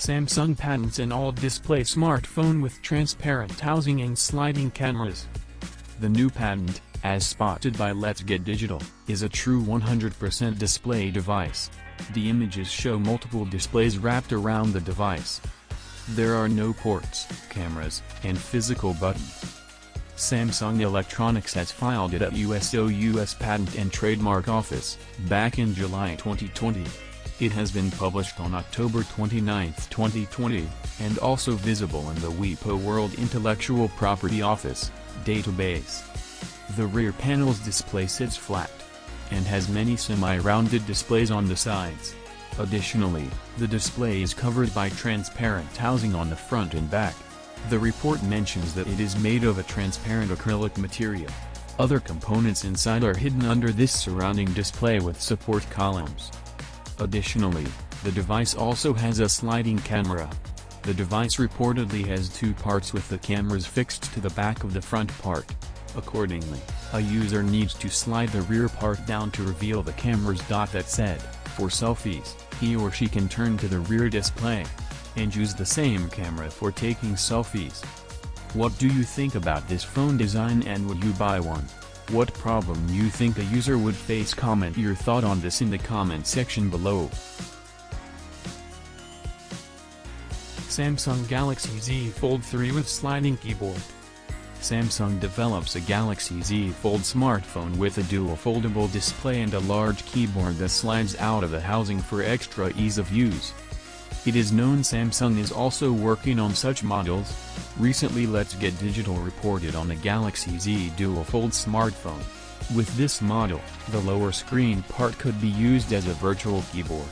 Samsung patents an all-display smartphone with transparent housing and sliding cameras. The new patent, as spotted by LetsGoDigital, is a true 100% display device. The images show multiple displays wrapped around the device. There are no ports, cameras, and physical buttons. Samsung Electronics has filed it at US Patent and Trademark Office, back in July 2020. It has been published on October 29, 2020, and also visible in the WIPO World Intellectual Property Office database. The rear panel's display sits flat, and has many semi-rounded displays on the sides. Additionally, the display is covered by transparent housing on the front and back. The report mentions that it is made of a transparent acrylic material. Other components inside are hidden under this surrounding display with support columns. Additionally, the device also has a sliding camera. The device reportedly has two parts with the cameras fixed to the back of the front part. Accordingly, a user needs to slide the rear part down to reveal the camera's dot that said, "For selfies," he or she can turn to the rear display and use the same camera for taking selfies. What do you think about this phone design, and would you buy one? What problem you think a user would face? Comment your thought on this in the comment section below. Samsung Galaxy Z Fold 3 with sliding keyboard. Samsung develops a Galaxy Z Fold smartphone with a dual foldable display and a large keyboard that slides out of the housing for extra ease of use. It is known Samsung is also working on such models. Recently LetsGoDigital reported on the Galaxy Z Dual Fold smartphone. With this model, the lower screen part could be used as a virtual keyboard.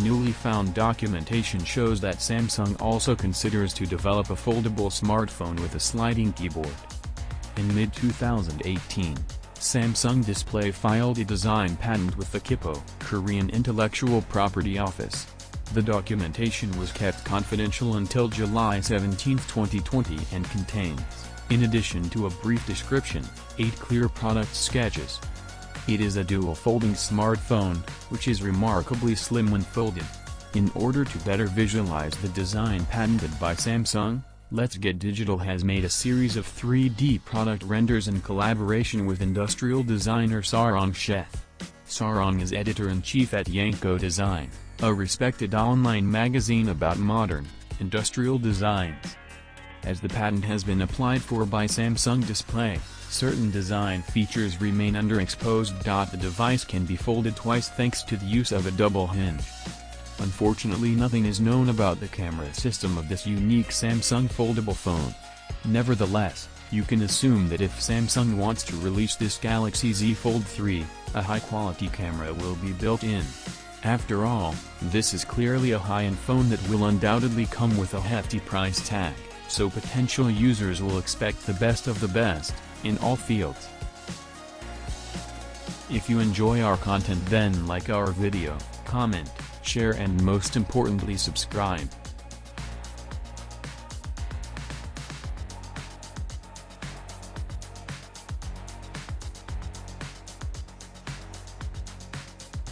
Newly found documentation shows that Samsung also considers to develop a foldable smartphone with a sliding keyboard. In mid-2018, Samsung Display filed a design patent with the KIPO, Korean Intellectual Property Office. The documentation was kept confidential until July 17, 2020 and contains, in addition to a brief description, 8 clear product sketches. It is a dual folding smartphone, which is remarkably slim when folded. In order to better visualize the design patented by Samsung, LetsGoDigital has made a series of 3D product renders in collaboration with industrial designer Sarang Sheth. Sarang is editor-in-chief at Yanko Design, a respected online magazine about modern, industrial designs. As the patent has been applied for by Samsung Display, certain design features remain underexposed. The device can be folded twice thanks to the use of a double hinge. Unfortunately, nothing is known about the camera system of this unique Samsung foldable phone. Nevertheless, you can assume that if Samsung wants to release this Galaxy Z Fold 3, a high-quality camera will be built in. After all, this is clearly a high-end phone that will undoubtedly come with a hefty price tag, so potential users will expect the best of the best, in all fields. If you enjoy our content, then like our video, comment, share, and most importantly subscribe.